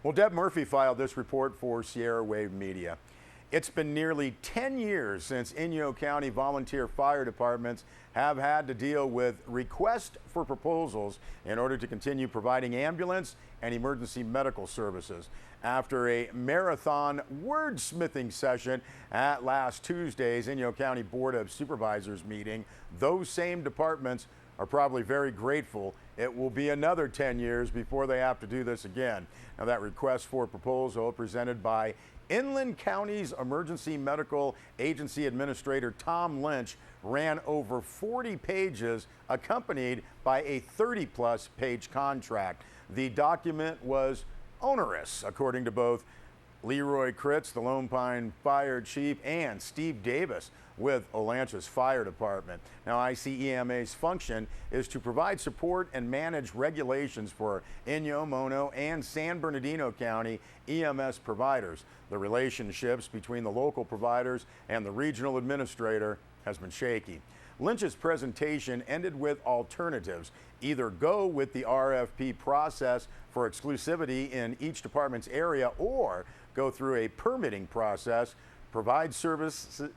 Well, Deb Murphy filed this report for Sierra Wave Media. It's been nearly 10 years since Inyo County volunteer fire departments have had to deal with requests for proposals in order to continue providing ambulance and emergency medical services. After a marathon wordsmithing session at last Tuesday's Inyo County Board of Supervisors meeting, those same departments are probably very grateful it will be another 10 years before they have to do this again. Now, that request for proposal presented by Inland County's Emergency Medical Agency Administrator Tom Lynch ran over 40 pages, accompanied by a 30-plus page contract. The document was onerous, according to both Leroy Kritz, the Lone Pine Fire Chief, and Steve Davis with Olanch's Fire Department. Now, ICEMA's function is to provide support and manage regulations for Inyo, Mono, and San Bernardino County EMS providers. The relationships between the local providers and the regional administrator has been shaky. Lynch's presentation ended with alternatives. Either go with the RFP process for exclusivity in each department's area or go through a permitting process, provide services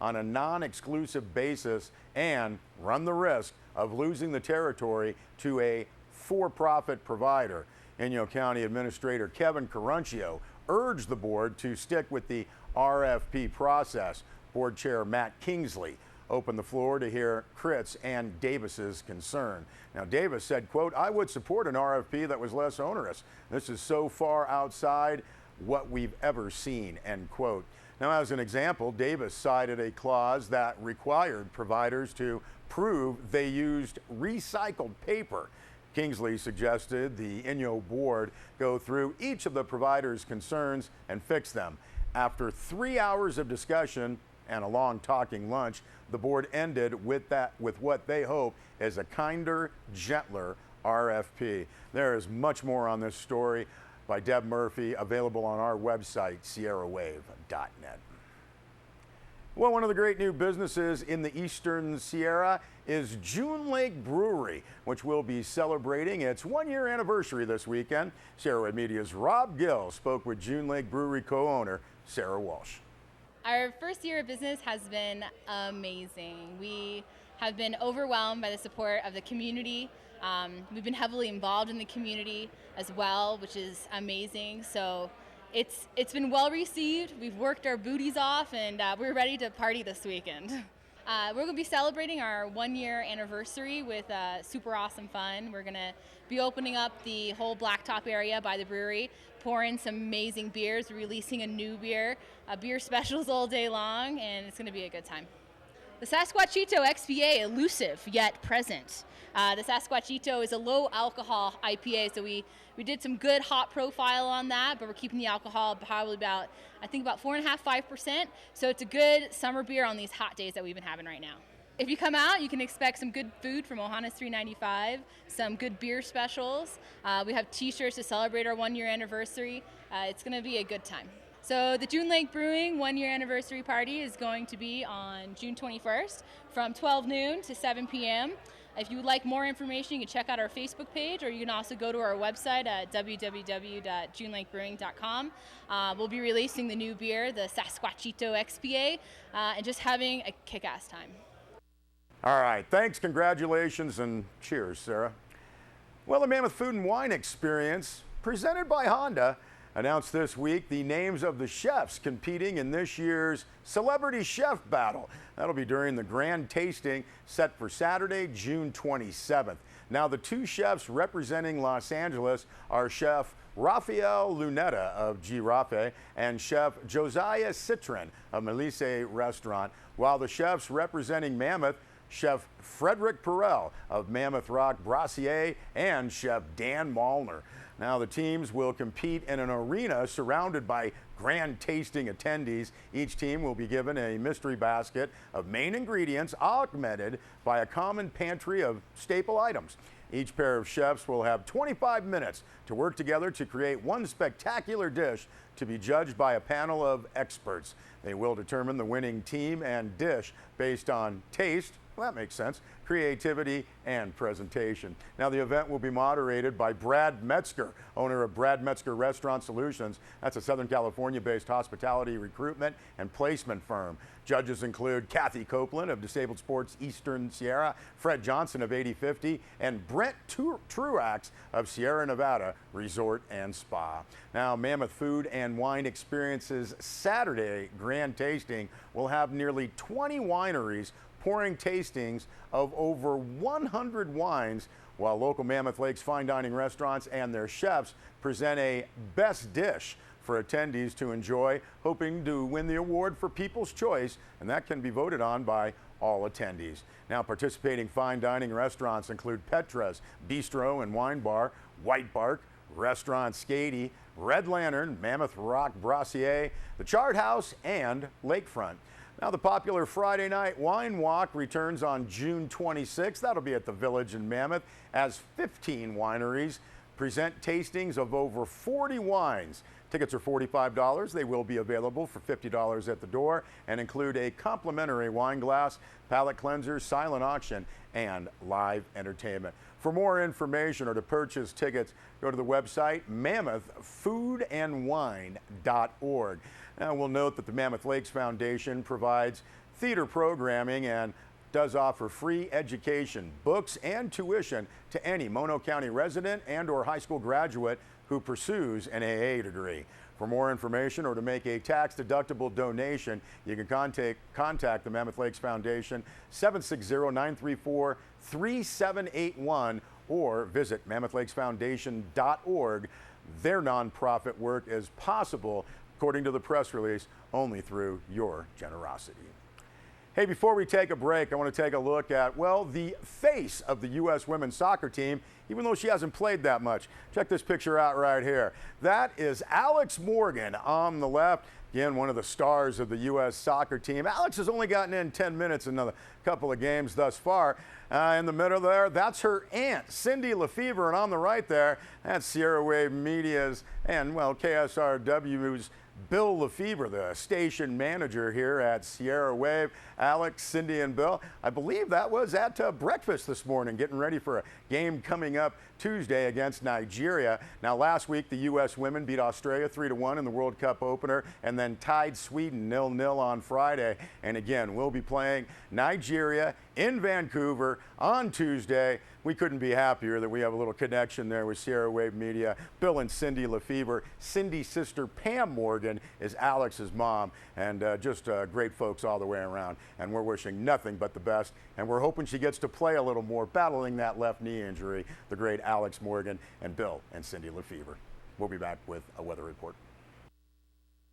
on a non-exclusive basis, and run the risk of losing the territory to a for-profit provider. Inyo County Administrator Kevin Caruncio urged the board to stick with the RFP process. Board Chair Matt Kingsley opened the floor to hear Kritz and Davis's concern. Now, Davis said, quote, "I would support an RFP that was less onerous. This is so far outside what we've ever seen," end quote. Now, as an example, Davis cited a clause that required providers to prove they used recycled paper. Kingsley suggested the Inyo board go through each of the providers' concerns and fix them. After 3 hours of discussion and a long talking lunch, the board ended with what they hope is a kinder, gentler RFP. There is much more on this story by Deb Murphy, available on our website, sierrawave.net. Well, one of the great new businesses in the Eastern Sierra is June Lake Brewery, which will be celebrating its one-year anniversary this weekend. Sierra Wave Media's Rob Gill spoke with June Lake Brewery co-owner Sarah Walsh. Our first year of business has been amazing. We have been overwhelmed by the support of the community. We've been heavily involved in the community as well, which is amazing. So it's been well received. We've worked our booties off, and we're ready to party this weekend. We're going to be celebrating our one-year anniversary with super awesome fun. We're going to be opening up the whole blacktop area by the brewery, pouring some amazing beers, releasing a new beer, beer specials all day long, and it's going to be a good time. The Sasquatchito XPA, elusive yet present. The Sasquatchito is a low alcohol IPA, so we did some good hop profile on that, but we're keeping the alcohol probably about 4.5–5%. So it's a good summer beer on these hot days that we've been having right now. If you come out, you can expect some good food from Ohana's 395, some good beer specials. We have t-shirts to celebrate our one-year anniversary. It's going to be a good time. So the June Lake Brewing one-year anniversary party is going to be on June 21st from 12 noon to 7 p.m. If you would like more information, you can check out our Facebook page, or you can also go to our website at www.junelakebrewing.com. We'll be releasing the new beer, the Sasquatchito XPA, and just having a kick-ass time. All right, thanks, congratulations, and cheers, Sarah. Well, the Mammoth Food and Wine Experience, presented by Honda, announced this week the names of the chefs competing in this year's Celebrity Chef Battle. That'll be during the grand tasting set for Saturday, June 27th. Now, the two chefs representing Los Angeles are Chef Rafael Luneta of Girafe and Chef Josiah Citron of Melisse Restaurant, while the chefs representing Mammoth, Chef Frederick Perel of Mammoth Rock Brasserie and Chef Dan Malner. Now, the teams will compete in an arena surrounded by grand tasting attendees. Each team will be given a mystery basket of main ingredients augmented by a common pantry of staple items. Each pair of chefs will have 25 minutes to work together to create one spectacular dish to be judged by a panel of experts. They will determine the winning team and dish based on taste, Well, that makes sense. Creativity and presentation. Now, the event will be moderated by Brad Metzger, owner of Brad Metzger Restaurant Solutions. That's a Southern California-based hospitality recruitment and placement firm. Judges include Kathy Copeland of Disabled Sports Eastern Sierra, Fred Johnson of 8050, and Brent Truax of Sierra Nevada Resort and Spa. Now, Mammoth Food and Wine Experience's Saturday grand tasting will have nearly 20 wineries pouring tastings of over 100 wines, while local Mammoth Lakes fine dining restaurants and their chefs present a best dish for attendees to enjoy, hoping to win the award for People's Choice, and that can be voted on by all attendees. Now, participating fine dining restaurants include Petra's Bistro and Wine Bar, White Bark, Restaurant Skady, Red Lantern, Mammoth Rock Brassier, the Chart House, and Lakefront. Now, the popular Friday night wine walk returns on June 26th. That'll be at the Village in Mammoth, as 15 wineries present tastings of over 40 wines. Tickets are $45. They will be available for $50 at the door and include a complimentary wine glass, palate cleanser, silent auction, and live entertainment. For more information or to purchase tickets, go to the website mammothfoodandwine.org. Now, we'll note that the Mammoth Lakes Foundation provides theater programming and does offer free education, books, and tuition to any Mono County resident and or high school graduate who pursues an AA degree. For more information or to make a tax-deductible donation, you can contact the Mammoth Lakes Foundation, 760-934-3781, or visit mammothLakesFoundation.org. Their nonprofit work is possible, according to the press release, only through your generosity. Hey, before we take a break, I want to take a look at, well, the face of the U.S. women's soccer team, even though she hasn't played that much. Check this picture out right here. That is Alex Morgan on the left. Again, one of the stars of the U.S. soccer team. Alex has only gotten in 10 minutes in a couple of games thus far. In the middle there, that's her aunt, Cindy Lefevre, and on the right there, that's Sierra Wave Media's and, well, KSRW's Bill Lefevre, the station manager here at Sierra Wave. Alex, Cindy, and Bill, I believe that was at breakfast this morning, getting ready for a game coming up Tuesday against Nigeria. Now, last week, the U.S. women beat Australia 3-1 in the World Cup opener and then tied Sweden 0-0 on Friday. And again, we'll be playing Nigeria in Vancouver on Tuesday. We couldn't be happier that we have a little connection there with Sierra Wave Media. Bill and Cindy Lefevre. Cindy's sister Pam Morgan is Alex's mom, and just great folks all the way around. And we're wishing nothing but the best, and we're hoping she gets to play a little more, battling that left knee injury, the great Alex Morgan and Bill and Cindy Lefevre. We'll be back with a weather report.